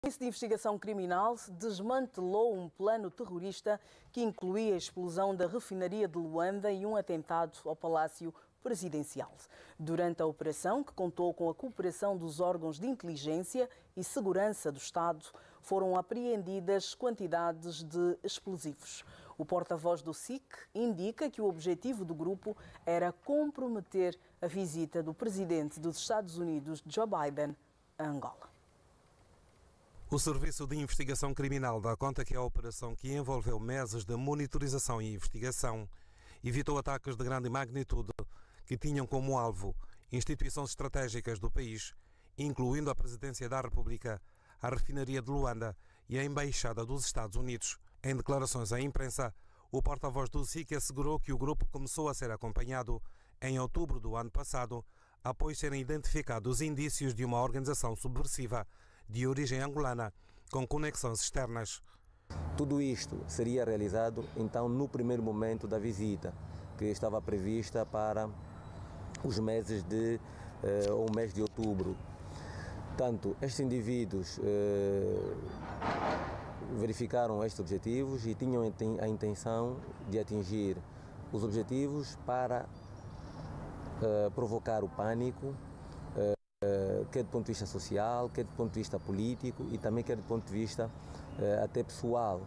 Serviço de Investigação Criminal desmantelou um plano terrorista que incluía a explosão da refinaria de Luanda e um atentado ao Palácio Presidencial. Durante a operação, que contou com a cooperação dos órgãos de inteligência e segurança do Estado, foram apreendidas quantidades de explosivos. O porta-voz do SIC indica que o objetivo do grupo era comprometer a visita do presidente dos Estados Unidos, Joe Biden, a Angola. O Serviço de Investigação Criminal dá conta que a operação, que envolveu meses de monitorização e investigação, evitou ataques de grande magnitude que tinham como alvo instituições estratégicas do país, incluindo a Presidência da República, a refinaria de Luanda e a Embaixada dos Estados Unidos. Em declarações à imprensa, o porta-voz do SIC assegurou que o grupo começou a ser acompanhado em outubro do ano passado, após serem identificados indícios de uma organização subversiva de origem angolana, com conexões externas. Tudo isto seria realizado, então, no primeiro momento da visita, que estava prevista para os meses o mês de outubro. Portanto, estes indivíduos verificaram estes objetivos e tinham a intenção de atingir os objetivos para provocar o pânico, quer do ponto de vista social, quer do ponto de vista político e também quer do ponto de vista até pessoal,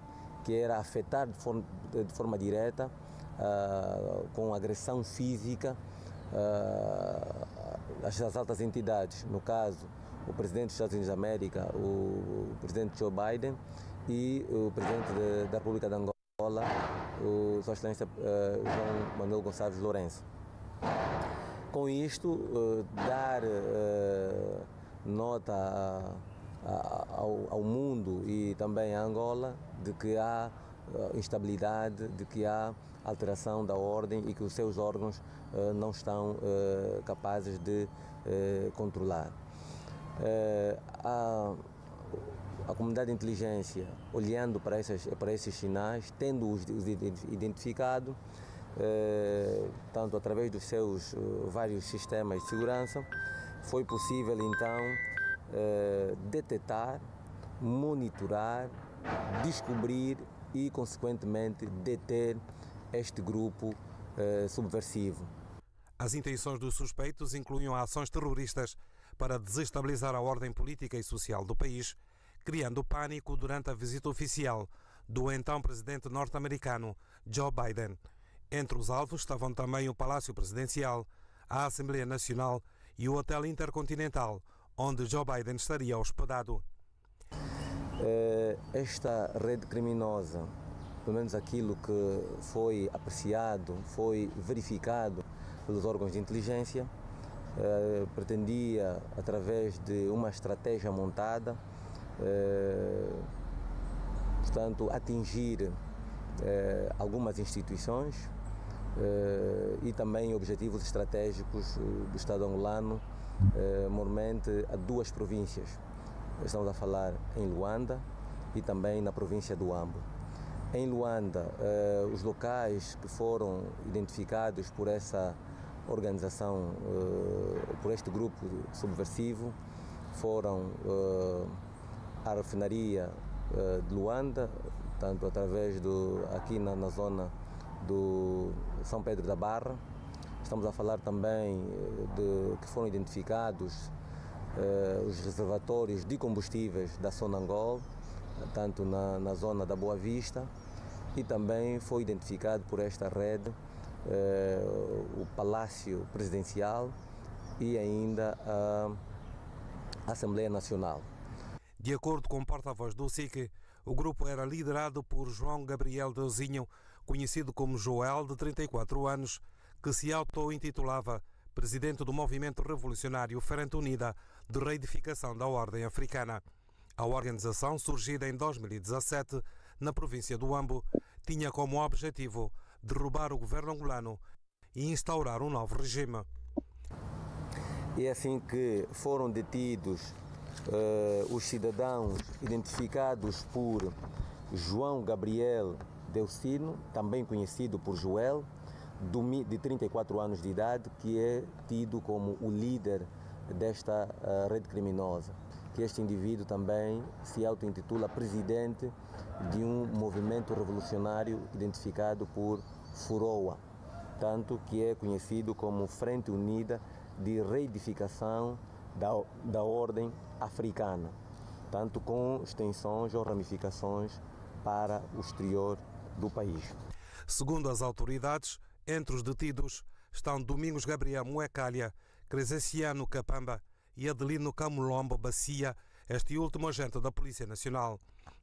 que era afetar de forma direta, com agressão física, as altas entidades, no caso o presidente dos Estados Unidos da América, o presidente Joe Biden e o presidente da República de Angola, o Sua Excelência João Manuel Gonçalves Lourenço. Com isto, dar nota ao mundo e também à Angola de que há instabilidade, de que há alteração da ordem e que os seus órgãos não estão capazes de controlar. A comunidade de inteligência, olhando para esses sinais, tendo-os identificado, tanto através dos seus vários sistemas de segurança, foi possível então detectar, monitorar, descobrir e, consequentemente, deter este grupo subversivo. As intenções dos suspeitos incluíam ações terroristas para desestabilizar a ordem política e social do país, criando pânico durante a visita oficial do então presidente norte-americano Joe Biden. Entre os alvos estavam também o Palácio Presidencial, a Assembleia Nacional e o Hotel Intercontinental, onde Joe Biden estaria hospedado. Esta rede criminosa, pelo menos aquilo que foi apreciado, foi verificado pelos órgãos de inteligência, pretendia, através de uma estratégia montada, portanto, atingir algumas instituições e também objetivos estratégicos do Estado angolano, mormente a duas províncias. Estamos a falar em Luanda e também na província do Ambo. Em Luanda, os locais que foram identificados por essa organização, por este grupo subversivo, foram a refinaria de Luanda, tanto através aqui na zona do São Pedro da Barra. Estamos a falar também de que foram identificados os reservatórios de combustíveis da Sonangol, tanto na zona da Boa Vista, e também foi identificado por esta rede o Palácio Presidencial e ainda a Assembleia Nacional. De acordo com o porta-voz do SIC, o grupo era liderado por João Gabriel Deusinho, conhecido como Joel, de 34 anos, que se auto-intitulava presidente do Movimento Revolucionário Frente Unida de Reedificação da Ordem Africana. A organização, surgida em 2017 na província do Ambo, tinha como objetivo derrubar o governo angolano e instaurar um novo regime. É assim que foram detidos os cidadãos identificados por João Gabriel Deusinho, também conhecido por Joel, de 34 anos de idade, que é tido como o líder desta rede criminosa. que este indivíduo também se auto-intitula presidente de um movimento revolucionário identificado por FUROA, tanto que é conhecido como Frente Unida de Reedificação da Ordem Africana, tanto com extensões ou ramificações para o exterior do país. Segundo as autoridades, entre os detidos estão Domingos Gabriel Muecalha, Crescenciano Capamba e Adelino Camulombo Bacia, este último agente da Polícia Nacional.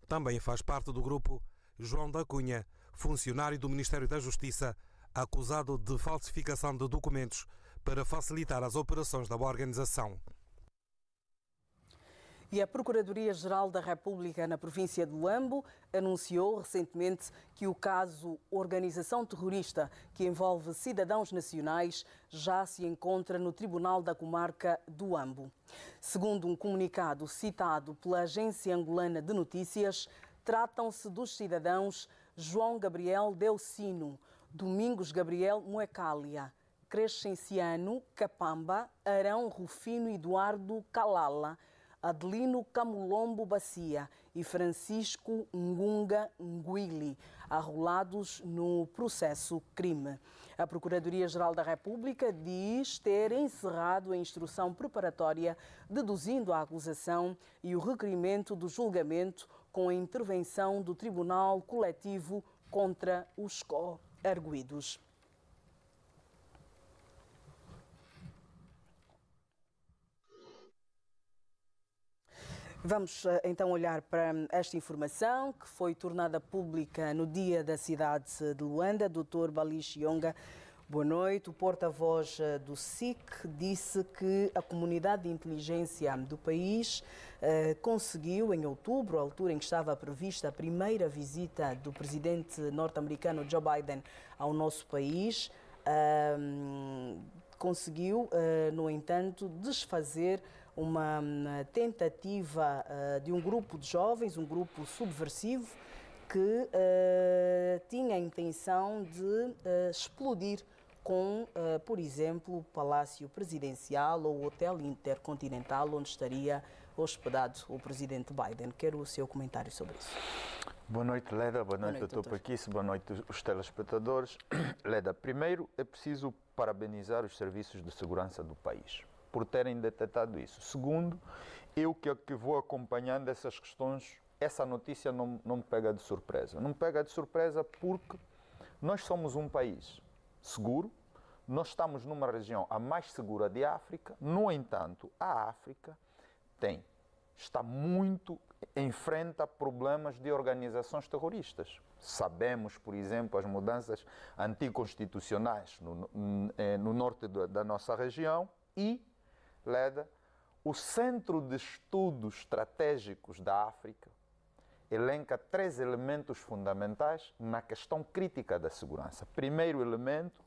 Também faz parte do grupo João da Cunha, funcionário do Ministério da Justiça, acusado de falsificação de documentos para facilitar as operações da organização. E a Procuradoria-Geral da República na província de Luambo anunciou recentemente que o caso Organização Terrorista, que envolve cidadãos nacionais, já se encontra no Tribunal da Comarca do Luambo. Segundo um comunicado citado pela Agência Angolana de Notícias, tratam-se dos cidadãos João Gabriel Delcino, Domingos Gabriel Muecalha, Crescenciano Capamba, Arão Rufino Eduardo Calala, Adelino Camulombo Bacia e Francisco Ngunga Nguili, arrolados no processo crime. A Procuradoria-Geral da República diz ter encerrado a instrução preparatória, deduzindo a acusação e o requerimento do julgamento com a intervenção do Tribunal Coletivo contra os coarguidos. Vamos então olhar para esta informação que foi tornada pública no dia da cidade de Luanda. Dr. Bali Chionga, boa noite. O porta-voz do SIC disse que a comunidade de inteligência do país conseguiu, em outubro, a altura em que estava prevista a primeira visita do presidente norte-americano Joe Biden ao nosso país, conseguiu, no entanto, desfazer uma tentativa de um grupo de jovens, um grupo subversivo, que tinha a intenção de explodir com, por exemplo, o Palácio Presidencial ou o Hotel Intercontinental, onde estaria hospedado o presidente Biden. Quero o seu comentário sobre isso. Boa noite, Leda. Boa noite, doutor Paquice. Boa noite, os telespectadores. Leda, primeiro é preciso parabenizar os serviços de segurança do país por terem detectado isso. Segundo, eu que vou acompanhando essas questões, essa notícia não me pega de surpresa. Não me pega de surpresa porque nós somos um país seguro, nós estamos numa região a mais segura de África. No entanto, a África enfrenta problemas de organizações terroristas. Sabemos, por exemplo, as mudanças anticonstitucionais no norte da nossa região e, Leda, o Centro de Estudos Estratégicos da África elenca 3 elementos fundamentais na questão crítica da segurança. Primeiro elemento,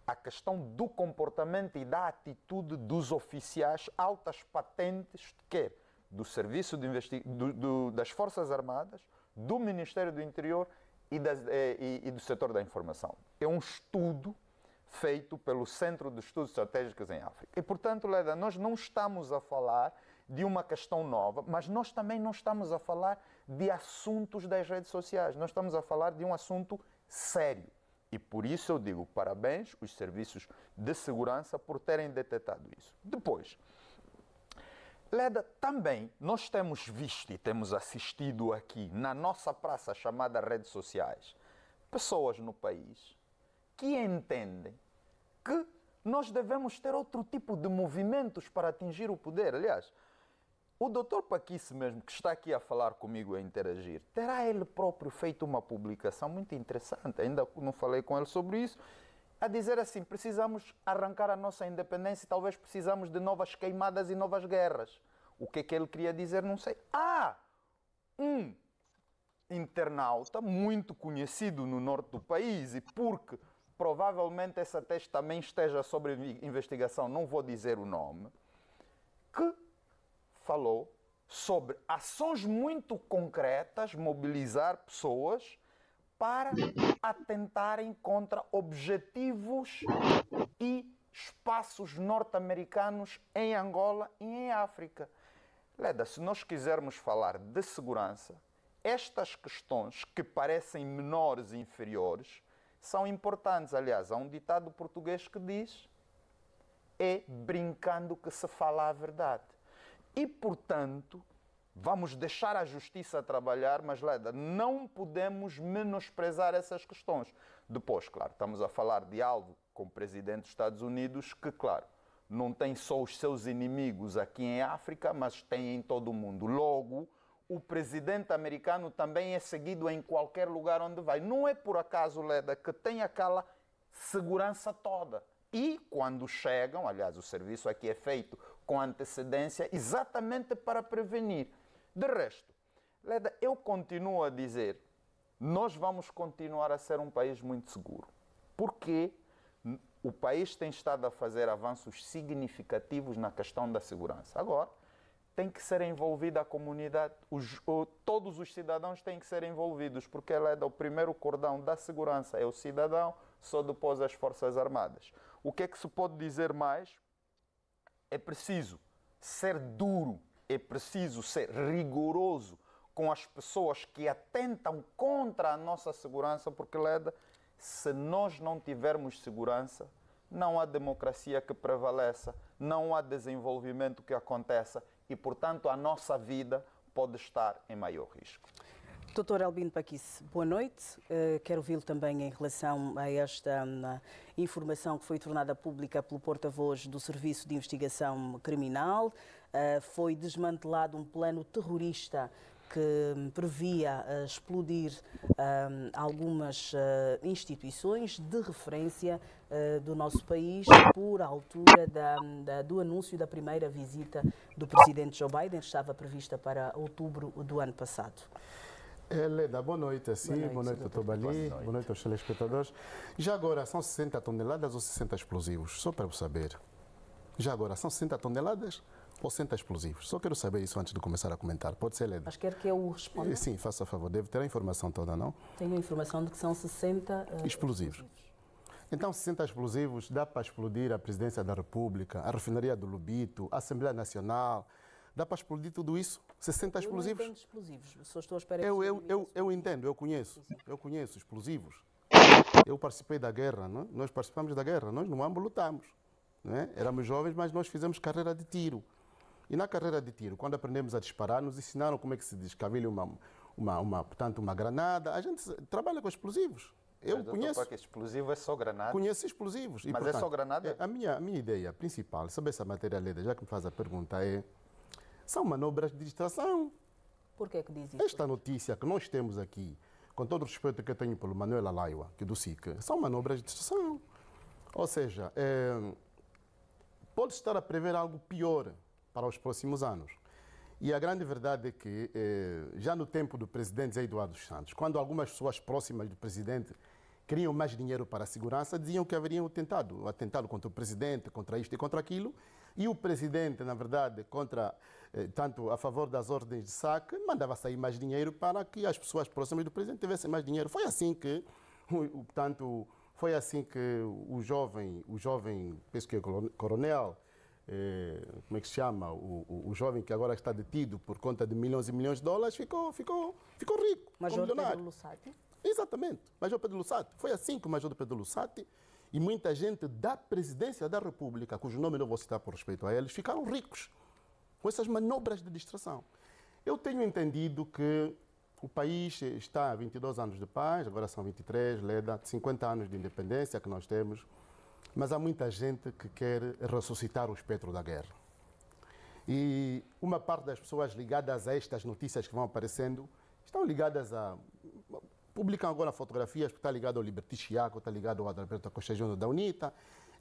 a questão do comportamento e da atitude dos oficiais altas patentes, quer do Serviço das Forças Armadas, do Ministério do Interior e do setor da informação. É um estudo feito pelo Centro de Estudos Estratégicos em África. E, portanto, Leda, nós não estamos a falar de uma questão nova, mas nós também não estamos a falar de assuntos das redes sociais. Nós estamos a falar de um assunto sério. E por isso eu digo parabéns aos serviços de segurança por terem detectado isso. Depois, Leda, também nós temos visto e temos assistido aqui na nossa praça chamada redes sociais, pessoas no país que entendem que nós devemos ter outro tipo de movimentos para atingir o poder. Aliás, o doutor Paquice mesmo, que está aqui a falar comigo, a interagir, terá ele próprio feito uma publicação muito interessante, ainda não falei com ele sobre isso, a dizer assim, precisamos arrancar a nossa independência e talvez precisamos de novas queimadas e novas guerras. O que é que ele queria dizer, não sei. Um internauta muito conhecido no norte do país, e porque provavelmente essa tese também esteja sob investigação, não vou dizer o nome, que falou sobre ações muito concretas, mobilizar pessoas para atentarem contra objetivos e espaços norte-americanos em Angola e em África. Leda, se nós quisermos falar de segurança, estas questões que parecem menores e inferiores são importantes. Aliás, há um ditado português que diz: é brincando que se fala a verdade. E, portanto, vamos deixar a justiça trabalhar, mas, Leda, não podemos menosprezar essas questões. Depois, claro, estamos a falar de algo com o presidente dos Estados Unidos que, claro, não tem só os seus inimigos aqui em África, mas tem em todo o mundo. Logo, o presidente americano também é seguido em qualquer lugar onde vai. Não é por acaso, Leda, que tem aquela segurança toda. E quando chegam, aliás, o serviço aqui é feito com antecedência, exatamente para prevenir. De resto, Leda, eu continuo a dizer, nós vamos continuar a ser um país muito seguro. Porque o país tem estado a fazer avanços significativos na questão da segurança. Agora, tem que ser envolvida a comunidade, todos os cidadãos têm que ser envolvidos, porque o primeiro cordão da segurança é o cidadão, só depois as Forças Armadas. O que é que se pode dizer mais? É preciso ser duro, é preciso ser rigoroso com as pessoas que atentam contra a nossa segurança, porque, Leda, se nós não tivermos segurança, não há democracia que prevaleça, não há desenvolvimento que aconteça e, portanto, a nossa vida pode estar em maior risco. Dr. Albino Paquice, boa noite. Quero ouvi-lo também em relação a esta informação que foi tornada pública pelo porta-voz do Serviço de Investigação Criminal. Foi desmantelado um plano terrorista que previa explodir algumas instituições de referência do nosso país por altura do anúncio da primeira visita do presidente Joe Biden, que estava prevista para outubro do ano passado. Leda, boa noite, boa noite, Dr. Bali, boa noite aos telespectadores. Já agora, são 60 toneladas ou 60 explosivos? Só para eu saber. Já agora, são 60 toneladas ou 60 explosivos? Só quero saber isso antes de começar a comentar. Pode ser, Leda? Mas quer que eu responda? Sim, faça favor. Deve ter a informação toda, não? Tenho a informação de que são 60 explosivos. Então, 60 explosivos dá para explodir a Presidência da República, a refinaria do Lubito, a Assembleia Nacional. Dá para explodir tudo isso? 60 explosivos? Eu não entendo explosivos. Só estou à espera eu entendo, eu conheço explosivos. Eu participei da guerra, não? Nós participamos da guerra, nós no AMBO lutamos. Não é? Éramos jovens, mas nós fizemos carreira de tiro. E na carreira de tiro, quando aprendemos a disparar, nos ensinaram como é que se descavilha portanto, uma granada. A gente trabalha com explosivos. Eu conheço. Porque explosivo é só granada. Conheço explosivos. Mas portanto, é só granada? A minha ideia principal sobre essa matéria, Leda, já que me faz a pergunta, são manobras de distração. Por que diz isso? Esta notícia que nós temos aqui, com todo o respeito que eu tenho pelo Manuel Alaiwa, que é do SIC, são manobras de distração. Ou seja, pode estar a prever algo pior para os próximos anos. E a grande verdade é que, já no tempo do presidente Zé Eduardo dos Santos, quando algumas pessoas próximas do presidente queriam mais dinheiro para a segurança, diziam que haveriam atentado contra o presidente, contra isto e contra aquilo, e o presidente, na verdade, tanto a favor das ordens de saque, mandava sair mais dinheiro para que as pessoas próximas do presidente tivessem mais dinheiro. Foi assim que, o jovem, penso que é coronel, como é que se chama, o jovem que agora está detido por conta de milhões e milhões de dólares, ficou rico, Major Pedro Lussati. Exatamente, Major Pedro Lussati. Foi assim que o Major Pedro Lussati e muita gente da Presidência da República, cujo nome eu não vou citar por respeito a eles, ficaram ricos com essas manobras de distração. Eu tenho entendido que o país está há 22 anos de paz, agora são 23, Leda, 50 anos de independência que nós temos, mas há muita gente que quer ressuscitar o espectro da guerra. E uma parte das pessoas ligadas a estas notícias que vão aparecendo estão ligadas publicam agora fotografias que está ligado ao Liberty Chiaco, está ligado ao Adalberto Costa Júnior da UNITA,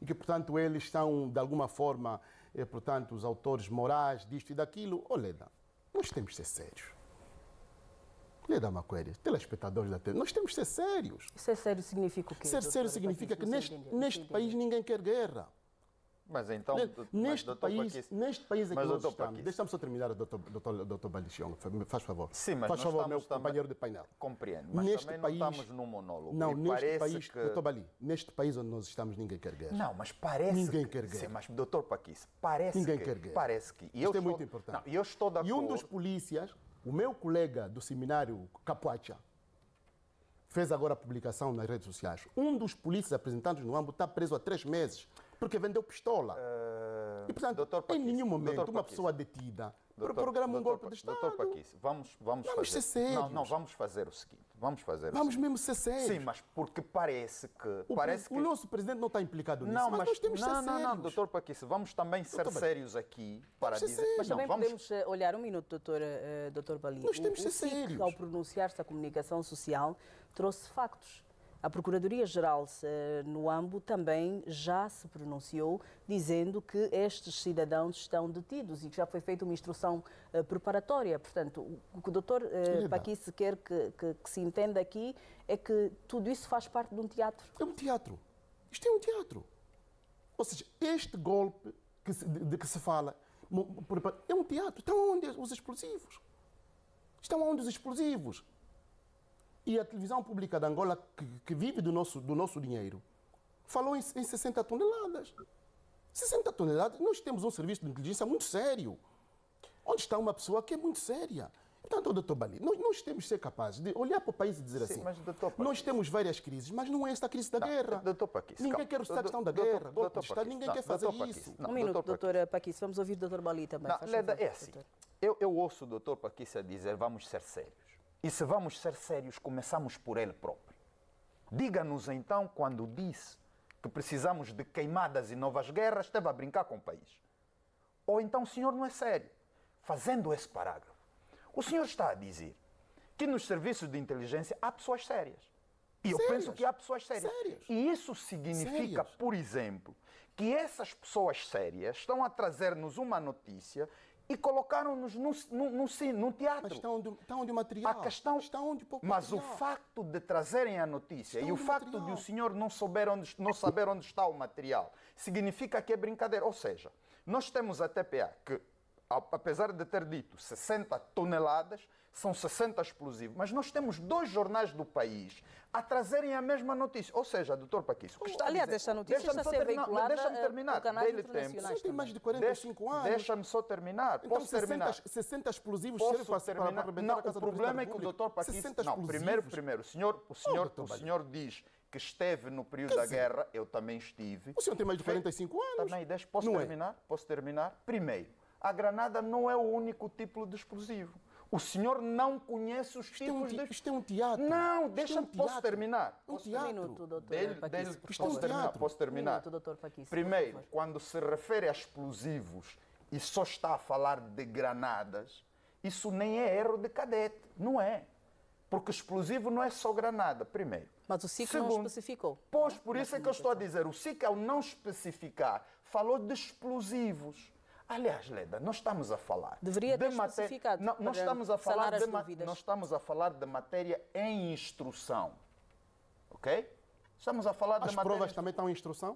e que, portanto, eles são, de alguma forma, portanto, os autores morais disto e daquilo. Leda, nós temos que ser sérios. Leda Maquere, telespectadores da TV, nós temos que ser sérios. Ser sério significa o quê? Ser sério significa que neste país ninguém quer guerra. Mas então, neste país é que nós estamos. Paquis, Deixa-me só terminar, doutor Balichão, faz favor. Sim, mas faz favor, nós meu estamos companheiro de painel. Compreendo, mas neste também país, não estamos num monólogo. Não, e neste país, que... doutor Bali, neste país onde nós estamos, ninguém quer guerra. Não, mas parece ninguém quer guerra. Sim, mas doutor Paquis, parece ninguém que... quer guerra. Parece que... Isto é muito importante. Não, eu estou de acordo. E um dos polícias, o meu colega do seminário Capuacha, fez agora a publicação nas redes sociais. Um dos polícias apresentados no âmbito está preso há 3 meses porque vendeu pistola. E, portanto, em nenhum momento, uma pessoa detida programa um golpe de Estado. Doutor Paquis, vamos fazer... ser sérios. Não, vamos fazer o seguinte. Vamos mesmo ser sérios. Sim, mas porque parece que... O nosso presidente não está implicado nisso, mas nós temos que ser sérios. Não, doutor Paquis, vamos também ser sérios aqui para dizer... Mas também podemos olhar um minuto, doutor Bali. Nós temos que ser sérios. Ao pronunciar-se a comunicação social, trouxe factos. A Procuradoria-Geral no AMBO também já se pronunciou dizendo que estes cidadãos estão detidos e que já foi feita uma instrução preparatória. Portanto, o que o doutor Paquis quer que se entenda aqui é que tudo isso faz parte de um teatro. É um teatro. Isto é um teatro. Ou seja, este golpe de que se fala é um teatro. Estão onde os explosivos? Estão onde os explosivos? E a televisão pública de Angola, que vive do nosso dinheiro, falou em 60 toneladas. 60 toneladas, nós temos um serviço de inteligência muito sério. Onde está uma pessoa que é muito séria? Portanto, doutor Bali, nós temos que ser capazes de olhar para o país e dizer assim, mas, nós temos várias crises, mas não é esta crise da guerra. Doutor Paquis, ninguém quer a questão da guerra, golpe de Estado, ninguém quer fazer isso. Um minuto, doutora Paquis, vamos ouvir o doutor Bali também. Leda, é assim, eu ouço o doutor Paquis a dizer vamos ser sérios. E se vamos ser sérios, começamos por ele próprio. Diga-nos então, quando disse que precisamos de queimadas e novas guerras, esteve a brincar com o país. Ou então o senhor não é sério. Fazendo esse parágrafo, o senhor está a dizer que nos serviços de inteligência há pessoas sérias. E eu penso que há pessoas sérias. E isso significa, por exemplo, que essas pessoas sérias estão a trazer-nos uma notícia e colocaram-nos no teatro. Mas está onde o material? A questão, está onde o pouco mas material. O facto de trazerem a notícia e o facto de o senhor não saber onde está o material significa que é brincadeira. Ou seja, nós temos a TPA que, apesar de ter dito 60 toneladas, são 60 explosivos. Mas nós temos 2 jornais do país a trazerem a mesma notícia. Ou seja, doutor Paquis, o que está aliás, a dizer... esta notícia está a ser veiculada por canais internacionais. Tem mais de 45 anos. Deixa-me só terminar. Então, Posso terminar? 60 explosivos Posso terminar? para arrebentar Não, a casa o problema é que o doutor Paquis... Não, primeiro, o senhor diz que esteve no período da guerra, eu também estive. O senhor tem mais de 45 anos. Também, Posso terminar? Primeiro, a granada não é o único tipo de explosivo. O senhor não conhece os tipos de... Isto é um teatro. Não, posso terminar? Posso terminar? Posso terminar? Primeiro, quando se refere a explosivos e só está a falar de granadas, isso nem é erro de cadete, não é. Porque explosivo não é só granada, primeiro. Mas o SIC não especificou. Pois, por isso é que eu estou a dizer, o SIC, ao não especificar, falou de explosivos. Aliás, Leda, nós estamos a falar... Deveria ter especificado. Nós estamos a falar de matéria em instrução. Ok? Estamos a falar de matéria... As provas também estão em instrução?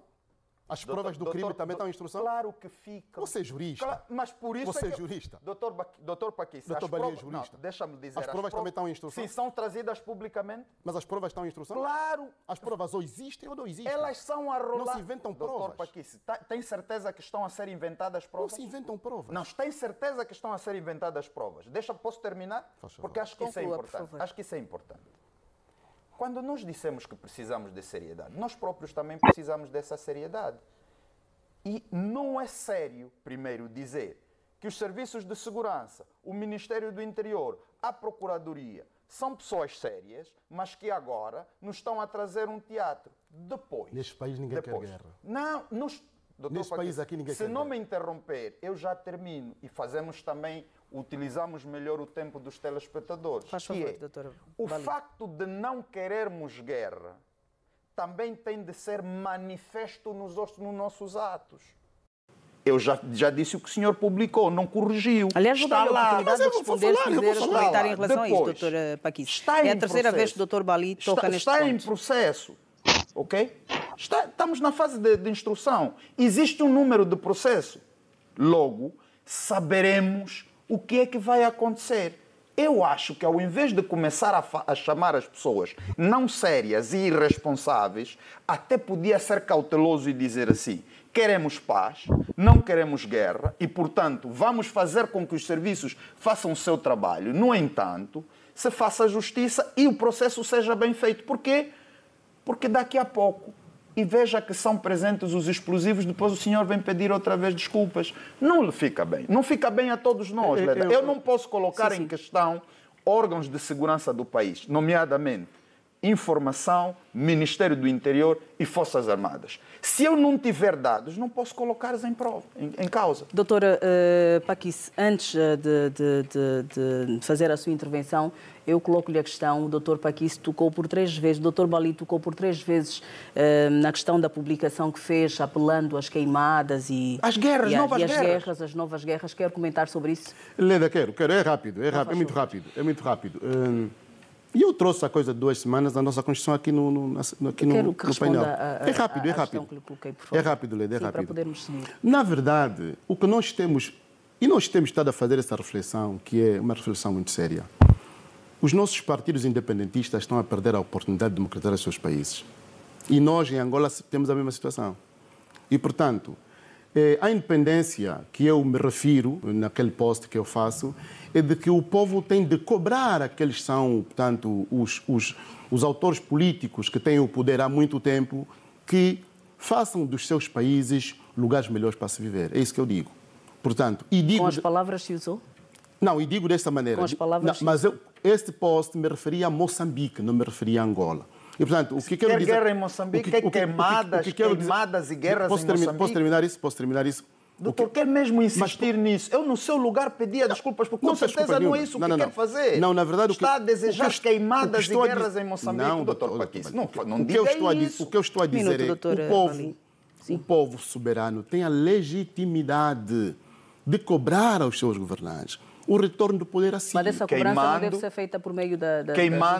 As provas do crime também estão em instrução? Claro que ficam. Você é jurista. Claro, mas por isso Você é jurista. Doutor Paquis, doutor Bali é jurista. Deixa-me dizer. As provas também estão em instrução? Sim, são trazidas publicamente. Mas as provas estão em instrução? Claro. As provas ou existem ou não existem. Elas são arroladas. Não se inventam provas. Doutor Paquis, tem certeza que estão a ser inventadas provas? Não se inventam provas. Não, tem certeza que estão a ser inventadas provas. Posso terminar? Porque acho que isso é importante. Acho que isso é importante. Quando nós dissemos que precisamos de seriedade, nós próprios também precisamos dessa seriedade. E não é sério, primeiro, dizer que os serviços de segurança, o Ministério do Interior, a Procuradoria, são pessoas sérias, mas que agora nos estão a trazer um teatro. Depois... Neste país ninguém quer guerra. Não, neste país aqui ninguém quer guerra. Se não me interromper, eu já termino e fazemos também, utilizamos melhor o tempo dos telespectadores. Faz favor, doutor O facto de não querermos guerra também tem de ser manifesto nos nossos atos. Eu já disse o que o senhor publicou, não corrigiu. Aliás, está vou dar a oportunidade de responder, se quiser aproveitar em relação a isso, Depois, doutor Paquis. Está é a terceira vez que o doutor Bali toca neste ponto. Está em processo. ok? Estamos na fase de instrução. Existe um número de processo. Logo, saberemos o que é que vai acontecer. Eu acho que ao invés de começar a chamar as pessoas não sérias e irresponsáveis, até podia ser cauteloso e dizer assim: queremos paz, não queremos guerra e, portanto, vamos fazer com que os serviços façam o seu trabalho. No entanto, se faça justiça e o processo seja bem feito. Por quê? Porque daqui a pouco, e veja que são presentes os explosivos, depois o senhor vem pedir outra vez desculpas. Não lhe fica bem. Não fica bem a todos nós, Leda. Eu não posso colocar em questão órgãos de segurança do país, nomeadamente Informação, Ministério do Interior e Forças Armadas. Se eu não tiver dados, não posso colocá-los em prova, em causa. Doutora Paquice, antes de fazer a sua intervenção, eu coloco-lhe a questão. O doutor Paquice tocou por 3 vezes, o doutor Bali tocou por 3 vezes na questão da publicação que fez, apelando às queimadas e as guerras, as novas guerras. Quer comentar sobre isso? Leda, quero. É rápido, é muito rápido. E eu trouxe a coisa de 2 semanas da nossa Constituição aqui no painel. É rápido. É rápido, Leda, é rápido. Para podermos seguir. Na verdade, o que nós temos estado a fazer essa reflexão, que é uma reflexão muito séria. Os nossos partidos independentistas estão a perder a oportunidade de democratizar os seus países. E nós, em Angola, temos a mesma situação. E, portanto, a independência que eu me refiro, naquele post que eu faço, é de que o povo tem de cobrar aqueles que são, portanto, os autores políticos que têm o poder há muito tempo, que façam dos seus países lugares melhores para se viver. É isso que eu digo. Portanto, com as palavras se usou? Não, e digo desta maneira. Com as palavras mas este post me referia a Moçambique, não me referia a Angola. E, portanto, o que quero dizer... guerra em Moçambique, queimadas e guerras em Moçambique. Posso terminar isso? Doutor, quer mesmo insistir nisso? Eu, no seu lugar, pedia desculpas, porque com certeza não é isso que quer fazer. Não, na verdade... Está a desejar queimadas e guerras em Moçambique, não, doutor Paquice. Não diga isso. O que eu estou a dizer é que o povo soberano tem a legitimidade de cobrar aos seus governantes o retorno do poder assim. Mas essa cobrança não deve ser feita por meio do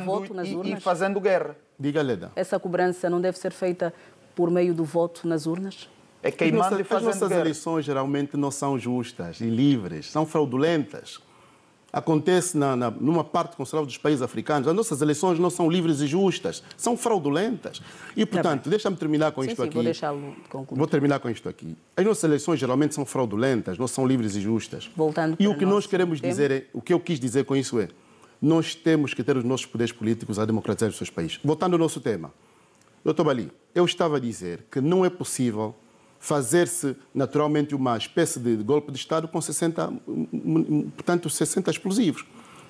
voto nas urnas? E fazendo guerra. Diga, Leda. Essa cobrança não deve ser feita por meio do voto nas urnas? É queimando e fazendo guerra. As nossas eleições geralmente não são justas e livres, são fraudulentas. Acontece numa parte considerável dos países africanos. As nossas eleições não são livres e justas, são fraudulentas. E, portanto, deixa-me terminar com isto aqui. Vou deixá-lo concluir. Vou terminar com isto aqui. As nossas eleições geralmente são fraudulentas, não são livres e justas. Voltando e o que nós queremos dizer o que eu quis dizer com isso é, nós temos que ter os nossos poderes políticos a democratizar os seus países. Voltando ao nosso tema. Doutor Bali, eu estava a dizer que não é possível fazer-se naturalmente uma espécie de golpe de Estado com 60 explosivos.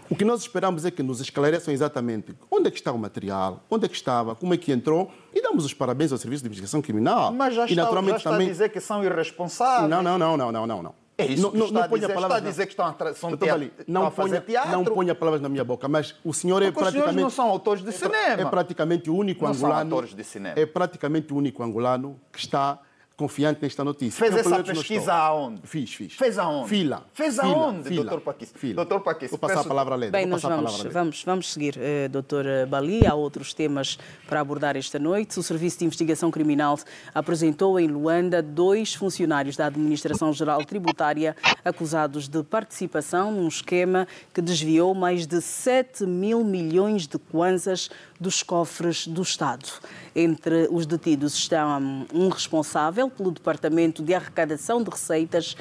O que nós esperamos é que nos esclareçam exatamente onde é que está o material, onde é que estava, como é que entrou, e damos os parabéns ao Serviço de Investigação Criminal. Mas já está a dizer que são irresponsáveis. Não. É isso que está a dizer que estão a fazer teatro. Não ponha palavras na minha boca, mas o senhor é praticamente... Os senhores não são autores de cinema. É praticamente o único angolano... Não são autores de cinema. É praticamente o único angolano que está confiante nesta notícia. Fez essa pesquisa aonde? Fiz. Fez aonde? Fila. Fez aonde, doutor Paquice? Doutor Paquice, vou passar a palavra a Leda. Bem, nós vamos seguir, doutor Bali. Há outros temas para abordar esta noite. O Serviço de Investigação Criminal apresentou em Luanda 2 funcionários da Administração Geral Tributária acusados de participação num esquema que desviou mais de 7 mil milhões de kwanzas dos cofres do Estado. Entre os detidos estão um responsável pelo Departamento de Arrecadação de Receitas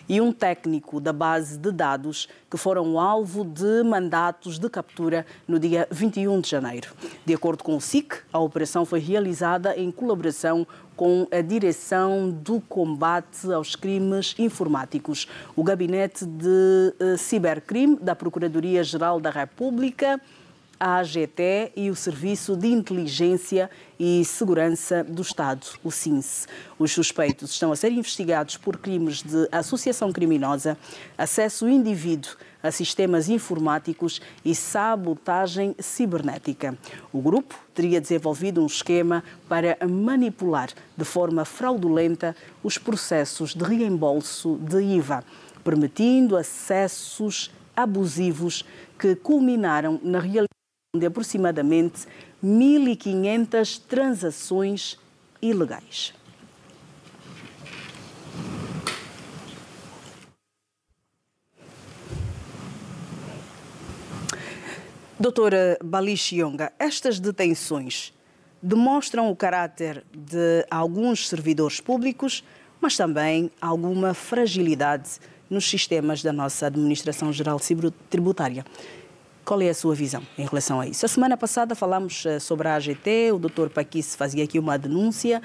e um técnico da base de dados que foram alvo de mandatos de captura no dia 21 de janeiro. De acordo com o SIC, a operação foi realizada em colaboração com a Direção do Combate aos Crimes Informáticos, o Gabinete de Cibercrime da Procuradoria-Geral da República, a AGT e o Serviço de Inteligência e Segurança do Estado, o SINSE. Os suspeitos estão a ser investigados por crimes de associação criminosa, acesso indevido a sistemas informáticos e sabotagem cibernética. O grupo teria desenvolvido um esquema para manipular de forma fraudulenta os processos de reembolso de IVA, permitindo acessos abusivos que culminaram na realização de aproximadamente 1.500 transações ilegais. Doutora Bali Chionga, estas detenções demonstram o caráter de alguns servidores públicos, mas também alguma fragilidade nos sistemas da nossa Administração Geral Tributária. Qual é a sua visão em relação a isso? A semana passada falámos sobre a AGT, o Dr. Paquice fazia aqui uma denúncia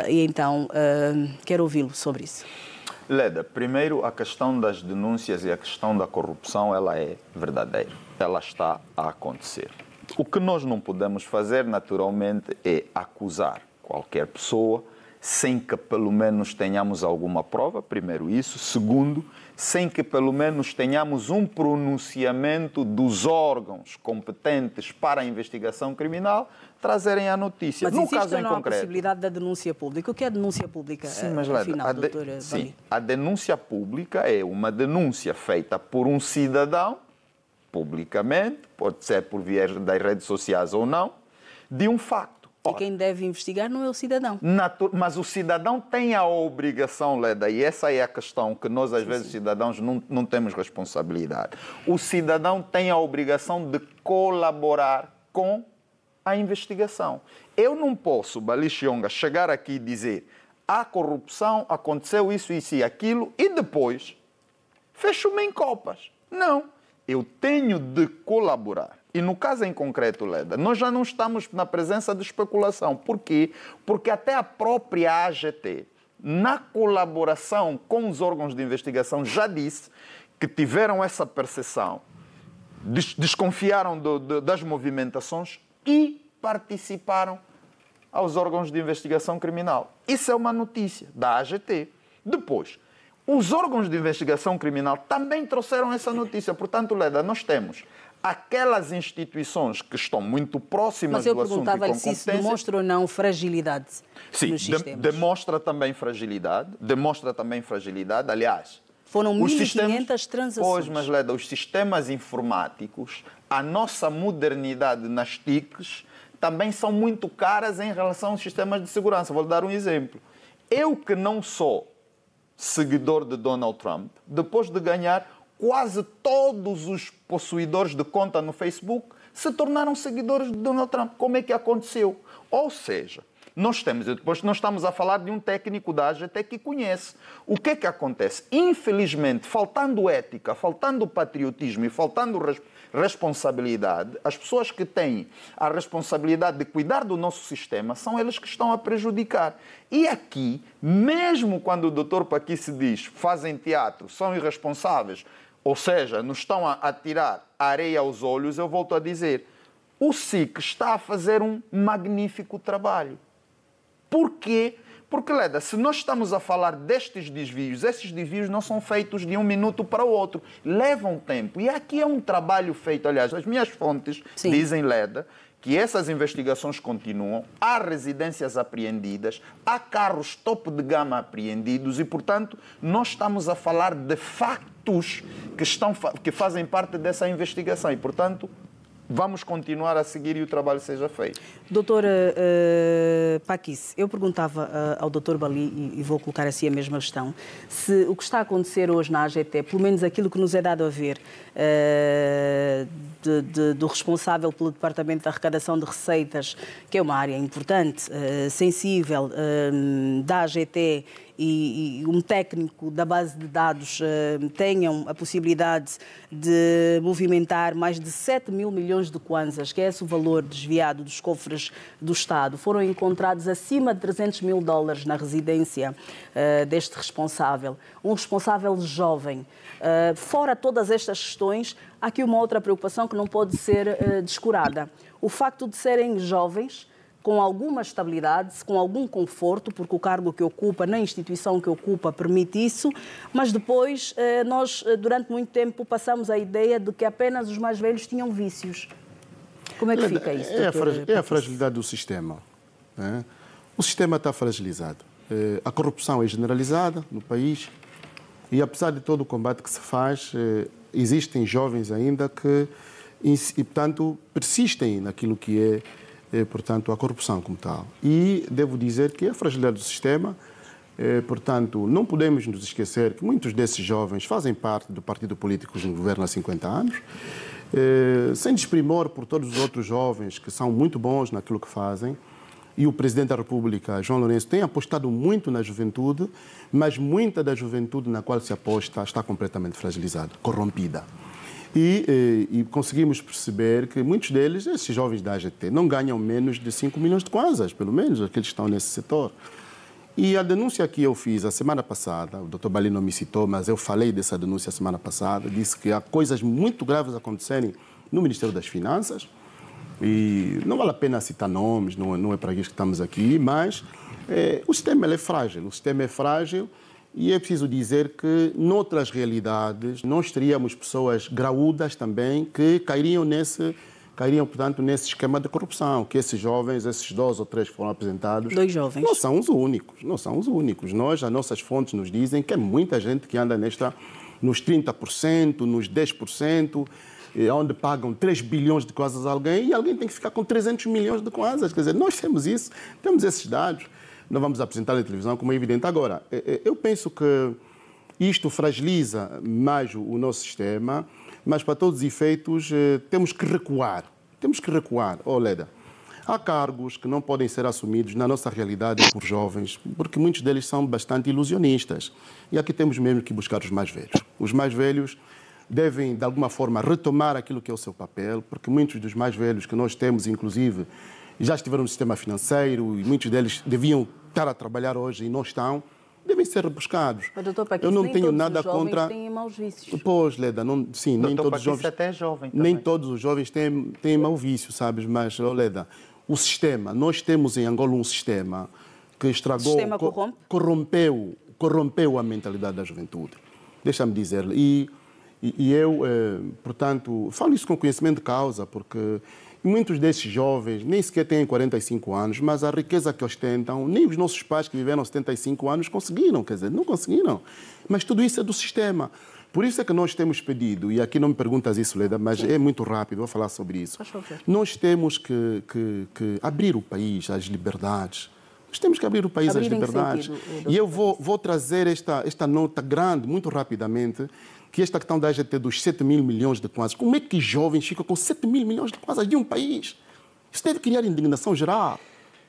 e então quero ouvi-lo sobre isso. Leda, primeiro a questão das denúncias e a questão da corrupção, ela é verdadeira, ela está a acontecer. O que nós não podemos fazer, naturalmente, é acusar qualquer pessoa sem que pelo menos tenhamos alguma prova, primeiro isso. Segundo, sem que pelo menos tenhamos um pronunciamento dos órgãos competentes para a investigação criminal trazerem a notícia. Mas existe ou não a possibilidade da denúncia pública? O que é a denúncia pública, sim, mas, afinal, doutora Sim, a denúncia pública é uma denúncia feita por um cidadão, publicamente, pode ser por via das redes sociais ou não, de um facto. E quem deve investigar não é o cidadão. Mas o cidadão tem a obrigação, Leda, e essa é a questão que nós, às vezes, cidadãos, não temos responsabilidade. O cidadão tem a obrigação de colaborar com a investigação. Eu não posso, Bali Chionga, chegar aqui e dizer há corrupção, aconteceu isso e aquilo, e depois fecho-me em copas. Não. Eu tenho de colaborar. E no caso em concreto, Leda, nós já não estamos na presença de especulação. Por quê? Porque até a própria AGT, na colaboração com os órgãos de investigação, já disse que tiveram essa percepção, desconfiaram das movimentações e participaram aos órgãos de investigação criminal. Isso é uma notícia da AGT. Depois, os órgãos de investigação criminal também trouxeram essa notícia. Portanto, Leda, nós temos aquelas instituições que estão muito próximas do assunto e com competência... Mas eu perguntava-lhe se isso demonstra ou não fragilidade nos sistemas. Sim, demonstra também fragilidade. Aliás, foram 1.500 transações. Pois, mas, Leda, os sistemas informáticos, a nossa modernidade nas TICs, também são muito caras em relação aos sistemas de segurança. Vou lhe dar um exemplo. Eu que não sou seguidor de Donald Trump, depois de ganhar, quase todos os possuidores de conta no Facebook se tornaram seguidores de Donald Trump. Como é que aconteceu? Ou seja, depois nós estamos a falar de um técnico da AGT que conhece. O que é que acontece? Infelizmente, faltando ética, faltando patriotismo e faltando responsabilidade, as pessoas que têm a responsabilidade de cuidar do nosso sistema são eles que estão a prejudicar. E aqui, mesmo quando o Dr. Paquice diz fazem teatro, são irresponsáveis, ou seja, nos estão a tirar areia aos olhos, eu volto a dizer, o SIC está a fazer um magnífico trabalho. Por quê? Porque, Leda, se nós estamos a falar destes desvios, esses desvios não são feitos de um minuto para o outro, levam tempo. E aqui é um trabalho feito, aliás, as minhas fontes dizem, Leda, que essas investigações continuam, há residências apreendidas, há carros topo de gama apreendidos e, portanto, nós estamos a falar de factos que fazem parte dessa investigação e, portanto, vamos continuar a seguir e o trabalho seja feito. Doutora Paquice, eu perguntava ao Dr. Bali, e vou colocar assim a mesma questão, se o que está a acontecer hoje na AGT, pelo menos aquilo que nos é dado a ver do responsável pelo Departamento de Arrecadação de Receitas, que é uma área importante, sensível, da AGT, e um técnico da base de dados tenham a possibilidade de movimentar mais de 7 mil milhões de kwanzas, que é esse o valor desviado dos cofres do Estado, foram encontrados acima de 300 mil dólares na residência deste responsável. Um responsável jovem. Fora todas estas questões, há aqui uma outra preocupação que não pode ser descurada. O facto de serem jovens, com alguma estabilidade, com algum conforto, porque o cargo que ocupa, na instituição que ocupa, permite isso, mas depois nós, durante muito tempo, passamos a ideia de que apenas os mais velhos tinham vícios. Como é que fica isso? É a fragilidade do sistema. Né? O sistema está fragilizado. A corrupção é generalizada no país e, apesar de todo o combate que se faz, existem jovens ainda que e, portanto, persistem naquilo que portanto, a corrupção como tal. E devo dizer que a fragilidade do sistema, portanto, não podemos nos esquecer que muitos desses jovens fazem parte do partido político que governa há 50 anos, sem desprimor por todos os outros jovens que são muito bons naquilo que fazem. E o Presidente da República, João Lourenço, tem apostado muito na juventude, mas muita da juventude na qual se aposta está completamente fragilizada, corrompida. E conseguimos perceber que muitos deles, esses jovens da AGT, não ganham menos de 5 milhões de kwanzas, pelo menos aqueles que estão nesse setor. E a denúncia que eu fiz a semana passada, o Dr. Balino me citou, mas eu falei dessa denúncia a semana passada, disse que há coisas muito graves acontecerem no Ministério das Finanças, e não vale a pena citar nomes, não é para isso que estamos aqui, mas o sistema é frágil, e é preciso dizer que, noutras realidades, nós teríamos pessoas graúdas também que cairiam, portanto, nesse esquema de corrupção, que esses jovens, esses 2 ou 3 que foram apresentados... 2 jovens. Não são os únicos. As nossas fontes nos dizem que é muita gente que anda nos 30%, nos 10%, onde pagam 3 bilhões de kwanzas a alguém e alguém tem que ficar com 300 milhões de kwanzas. Quer dizer, nós temos isso, temos esses dados, não vamos apresentar na televisão, como é evidente. Agora, eu penso que isto fragiliza mais o nosso sistema, mas para todos os efeitos temos que recuar. Leda, há cargos que não podem ser assumidos na nossa realidade por jovens, porque muitos deles são bastante ilusionistas. E aqui temos mesmo que buscar os mais velhos. Os mais velhos devem, de alguma forma, retomar aquilo que é o seu papel, porque muitos dos mais velhos que nós temos, inclusive, já estiveram no sistema financeiro e muitos deles deviam estar a trabalhar hoje e não estão, devem ser rebuscados. Mas, doutor Paquis, eu não tenho nada contra... têm maus vícios. Pois, Leda, sim, nem todos os jovens... até é jovem também. Nem todos os jovens têm mau vício, sabes? Mas, Leda, o sistema, nós temos em Angola um sistema que estragou... O sistema corrompeu a mentalidade da juventude. Deixa-me dizer. E eu, portanto, falo isso com conhecimento de causa, porque muitos desses jovens nem sequer têm 45 anos, mas a riqueza que ostentam, nem os nossos pais que viveram 75 anos conseguiram, quer dizer, não conseguiram. Mas tudo isso é do sistema. Por isso é que nós temos pedido, e aqui não me perguntas isso, Leda, mas é muito rápido, vou falar sobre isso. Nós temos que abrir o país às liberdades. Nós temos que abrir o país às liberdades. E eu vou trazer esta nota grande, muito rapidamente, que esta questão da AGT dos 7 mil milhões de kwanzas. Como é que jovens ficam com 7 mil milhões de kwanzas de um país? Isso deve criar indignação geral.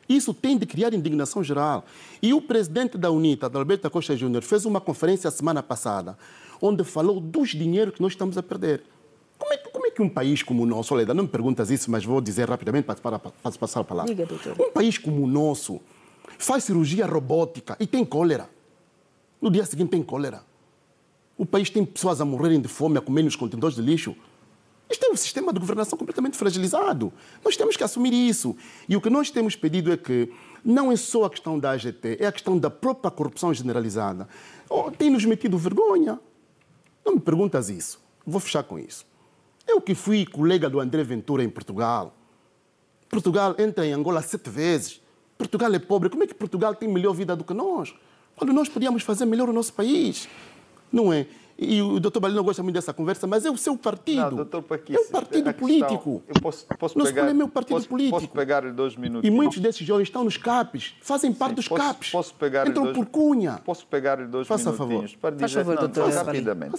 Isso tem de criar indignação geral. E o presidente da UNITA, Adalberto da Costa Júnior, fez uma conferência a semana passada, onde falou dos dinheiros que nós estamos a perder. Como é que um país como o nosso, Leda, não me perguntas isso, mas vou dizer rapidamente para passar a palavra. Diga, doutor. Um país como o nosso faz cirurgia robótica e tem cólera. No dia seguinte tem cólera. O país tem pessoas a morrerem de fome, a comer nos contentores de lixo. Isto é um sistema de governação completamente fragilizado. Nós temos que assumir isso. E o que nós temos pedido é que não é só a questão da AGT, é a questão da própria corrupção generalizada. Tem-nos metido vergonha. Não me perguntas isso. Vou fechar com isso. Eu que fui colega do André Ventura em Portugal. Portugal entra em Angola 7 vezes. Portugal é pobre. Como é que Portugal tem melhor vida do que nós? Quando nós podíamos fazer melhor o nosso país. Não é? E o doutor Balino gosta muito dessa conversa, mas é o seu partido. Não, doutor Paquis, é o partido político. Eu posso pegar, é meu partido político. Posso pegar 2 minutos? E muitos desses jovens estão nos CAPs, fazem parte dos CAPs. Entram por cunha. Posso pegar 2 minutinhos para dizer... Faz favor, doutor. Rapidamente.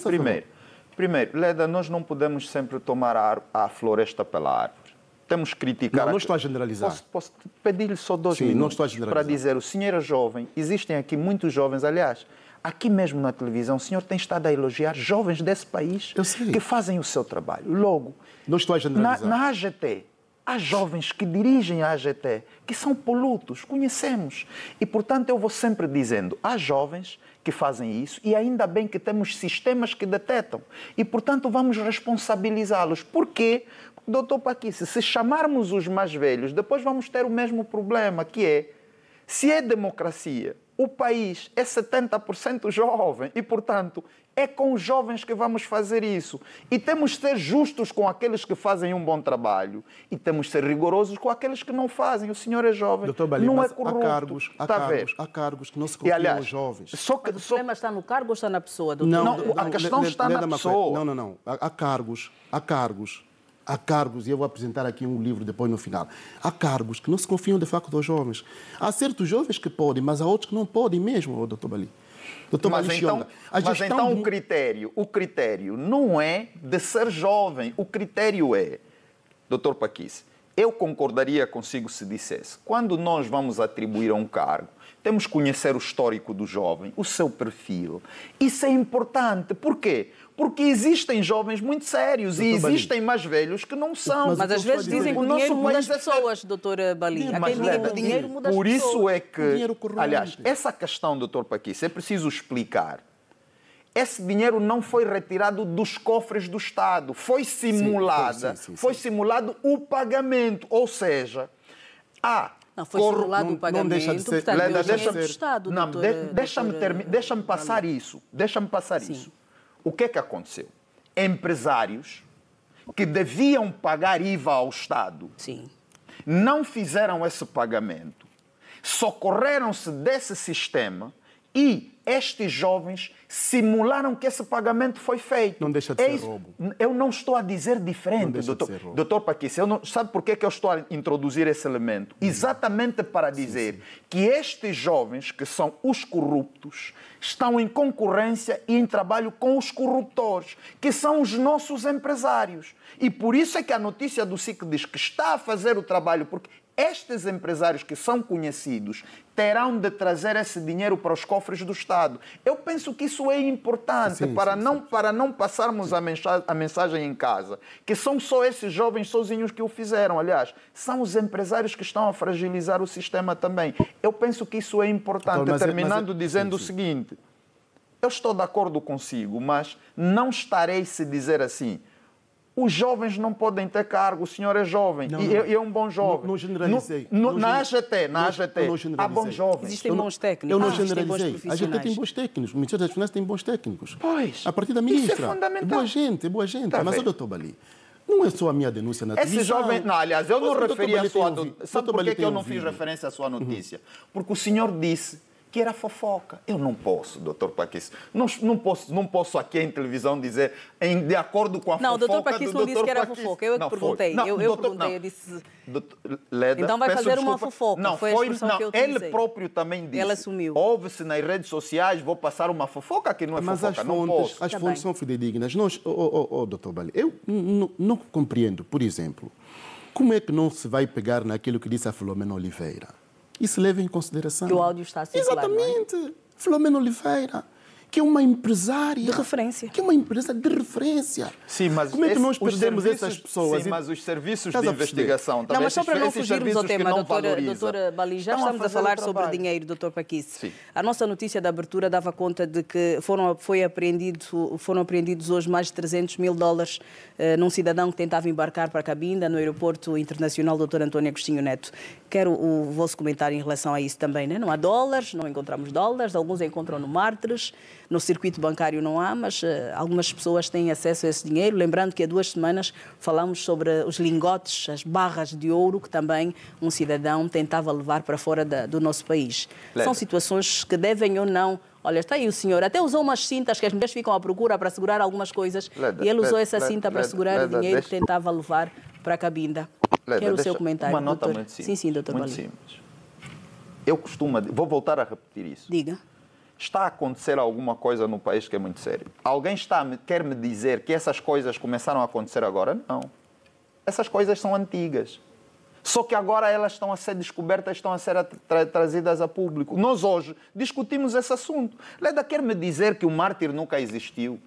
Primeiro, Leda, nós não podemos sempre tomar a floresta pela árvore. Temos que criticar... Não estou a generalizar. Posso pedir-lhe só 2 minutos não estou a generalizar. Para dizer, o senhor é jovem, existem aqui muitos jovens, aliás, aqui mesmo na televisão, o senhor tem estado a elogiar jovens desse país que fazem o seu trabalho. Logo, não estou a generalizar. Na AGT, há jovens que dirigem a AGT, que são polutos, conhecemos. E, portanto, eu vou sempre dizendo, há jovens que fazem isso e ainda bem que temos sistemas que detectam. E, portanto, vamos responsabilizá-los. Por quê? Doutor Paquis, se chamarmos os mais velhos, depois vamos ter o mesmo problema, que é, se é democracia, o país é 70% jovem e, portanto, é com os jovens que vamos fazer isso. E temos de ser justos com aqueles que fazem um bom trabalho e temos de ser rigorosos com aqueles que não fazem. O senhor é jovem, Balino, não é corrupto. Há cargos que não se confiam aos jovens. O problema está no cargo ou está na pessoa, doutor? Não, a questão está na pessoa. Não. Há cargos há cargos, e eu vou apresentar aqui um livro depois no final, há cargos que não se confiam de facto aos jovens. Há certos jovens que podem, mas há outros que não podem mesmo, doutor Bali. Mas então o critério não é de ser jovem, o critério é, doutor Paquice, eu concordaria consigo se dissesse, quando nós vamos atribuir a um cargo, temos que conhecer o histórico do jovem, o seu perfil. Isso é importante. Por quê? Porque existem jovens muito sérios e existem mais velhos que não são. Mas às vezes dizem que o dinheiro muda as pessoas, doutor Bali. Há quem diga que o dinheiro muda as pessoas. Por isso é que, aliás, essa questão, doutor Paquice, é preciso explicar. Esse dinheiro não foi retirado dos cofres do Estado. Foi simulado o pagamento. Ou seja, não, foi simulado o pagamento, não deixa de ser, portanto, é o dinheiro do Estado. Deixa-me passar isso. O que é que aconteceu? Empresários que deviam pagar IVA ao Estado não fizeram esse pagamento, socorreram-se desse sistema e estes jovens simularam que esse pagamento foi feito. Não deixa de ser roubo. Eu não estou a dizer diferente, doutor Paquice. Sabe por que eu estou a introduzir esse elemento? Exatamente para dizer que estes jovens, que são os corruptos, estão em concorrência e em trabalho com os corruptores, que são os nossos empresários. E por isso é que a notícia do SIC diz que está a fazer o trabalho, porque estes empresários que são conhecidos terão de trazer esse dinheiro para os cofres do Estado. Eu penso que isso é importante para não passarmos a mensagem em casa, que são só esses jovens sozinhos que o fizeram. Aliás, são os empresários que estão a fragilizar o sistema também. Eu penso que isso é importante. Terminando dizendo o seguinte, eu estou de acordo consigo, mas não estarei se dizer assim, os jovens não podem ter cargo, o senhor é jovem, e é um bom jovem. Não generalizei. Na AGT, há bons jovens. Existem bons técnicos. Eu não generalizei. A AGT tem bons técnicos, o Ministério das Finanças tem bons técnicos. Pois. A partir da ministra. Isso é fundamental. É boa gente. Mas, doutor Bali, não é só a minha denúncia na televisão. Esse jovem... Não, aliás, eu não referi a sua... Sabe por que eu não fiz referência à sua notícia? Porque o senhor disse que era fofoca. Eu não posso, doutor Paquice. Não posso aqui em televisão dizer de acordo com a fofoca do doutor Paquice. Não, o doutor Paquice não disse que era fofoca. Eu é que perguntei. Eu disse... Leda, então vai fazer uma fofoca. Não, foi a expressão que eu utilizei. Ele próprio também disse. Ele assumiu. Houve-se nas redes sociais, vou passar uma fofoca que não é fofoca. Mas as fontes são fidedignas. Doutor Bali, eu não compreendo, por exemplo, como é que não se vai pegar naquilo que disse a Filomena Oliveira? Isso leva em consideração. Que o áudio está a circular. Exatamente. Filomena Oliveira, que é uma empresária. De referência. Que é uma empresa de referência. Sim, mas como é que nós perdemos essas pessoas? Sim, mas os serviços de investigação... Não, mas só para não fugirmos ao tema, doutora Bali, já estamos a falar sobre dinheiro, doutor Paquice. Sim. A nossa notícia da abertura dava conta de que foram apreendidos hoje mais de 300 mil dólares num cidadão que tentava embarcar para Cabinda, no aeroporto internacional Dr. António Agostinho Neto. Quero o vosso comentário em relação a isso também, né? Não há dólares, não encontramos dólares, alguns encontram no Mártires, no circuito bancário não há, mas algumas pessoas têm acesso a esse dinheiro. Lembrando que há 2 semanas falámos sobre os lingotes, as barras de ouro que também um cidadão tentava levar para fora do nosso país. São situações que devem ou não... Olha, está aí o senhor, até usou umas cintas que as mulheres ficam à procura para segurar algumas coisas e ele usou essa cinta para segurar o dinheiro que tentava levar para a Cabinda. Quero o seu comentário, uma nota doutor. muito simples. Sim, doutor Muito Bali. simples. Eu vou voltar a repetir isso. Diga. Está a acontecer alguma coisa no país que é muito sério. Alguém quer me dizer que essas coisas começaram a acontecer agora? Não. Essas coisas são antigas. Só que agora elas estão a ser descobertas, estão a ser trazidas a público. Nós hoje discutimos esse assunto. Leda quer me dizer que o mártir nunca existiu?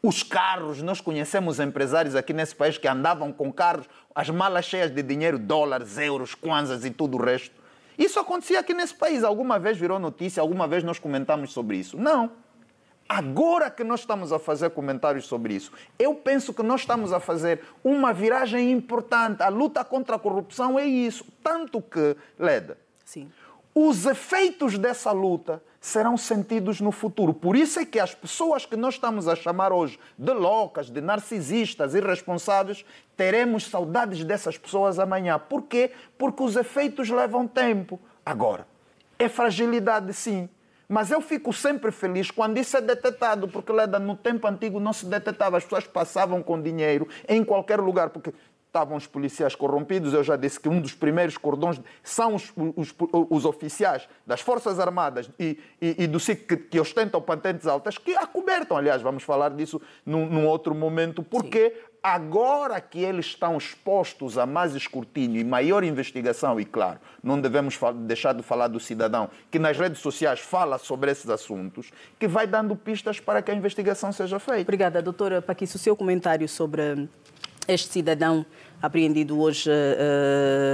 Os carros, nós conhecemos empresários aqui nesse país que andavam com carros, as malas cheias de dinheiro, dólares, euros, kwanzas e tudo o resto. Isso acontecia aqui nesse país. Alguma vez virou notícia, alguma vez nós comentamos sobre isso? Não. Agora que nós estamos a fazer comentários sobre isso, eu penso que nós estamos a fazer uma viragem importante. A luta contra a corrupção é isso. Tanto que, Leda, Sim. Os efeitos dessa luta serão sentidos no futuro. Por isso é que as pessoas que nós estamos a chamar hoje de loucas, de narcisistas, irresponsáveis, teremos saudades dessas pessoas amanhã. Por quê? Porque os efeitos levam tempo. Agora, é fragilidade sim, Mas eu fico sempre feliz quando isso é detectado, porque no tempo antigo não se detectava, as pessoas passavam com dinheiro em qualquer lugar, porque estavam os policiais corrompidos. Eu já disse que um dos primeiros cordões são os oficiais das Forças Armadas e do SIC que ostentam patentes altas, que acobertam. Aliás, vamos falar disso num outro momento, porque agora que eles estão expostos a mais escrutínio e maior investigação, e claro, não devemos deixar de falar do cidadão que nas redes sociais fala sobre esses assuntos, que vai dando pistas para que a investigação seja feita. Obrigada, doutora Paquice. O seu comentário sobre este cidadão apreendido hoje,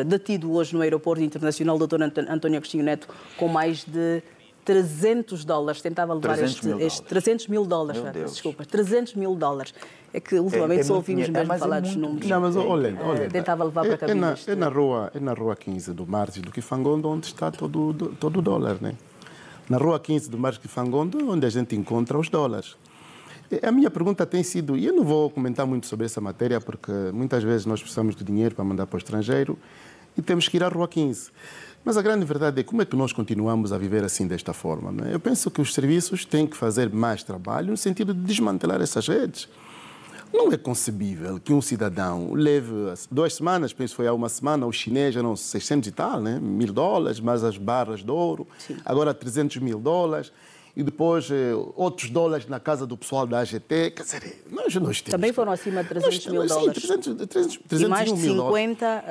detido hoje no aeroporto internacional, doutor António Agostinho Neto, com mais de $300, tentava levar 300 mil dólares, desculpa, 300 mil dólares. É que ultimamente só ouvimos mesmo falar dos números. Não, mas olha, tentava levar para a cabine. É na rua 15 do Marques do Kifangondo onde está todo o dólar, né? Na rua 15 do Marques do Kifangondo onde a gente encontra os dólares. A minha pergunta tem sido, e eu não vou comentar muito sobre essa matéria porque muitas vezes nós precisamos de dinheiro para mandar para o estrangeiro e temos que ir à rua 15. Mas a grande verdade é como é que nós continuamos a viver assim desta forma, né? Eu penso que os serviços têm que fazer mais trabalho no sentido de desmantelar essas redes. Não é concebível que um cidadão leve 2 semanas, penso que foi há uma semana, os chineses eram 600 e tal, né? $1.000, mais as barras de ouro, sim, agora $300 mil, e depois outros dólares na casa do pessoal da AGT. Quer dizer, nós temos... Também foram acima de $300 mil. Sim, 300 e mais de 50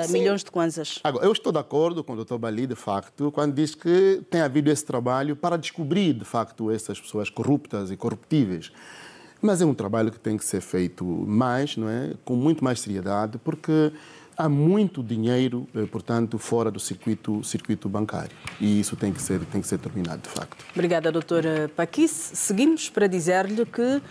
milhões de kwanzas. Agora, eu estou de acordo com o Dr. Bali, de facto, quando diz que tem havido esse trabalho para descobrir, de facto, essas pessoas corruptas e corruptíveis. Mas é um trabalho que tem que ser feito mais, não é? Com muito mais seriedade, porque há muito dinheiro, portanto, fora do circuito bancário. E isso tem que ser terminado, de facto. Obrigada, doutora Paquice. Seguimos para dizer-lhe que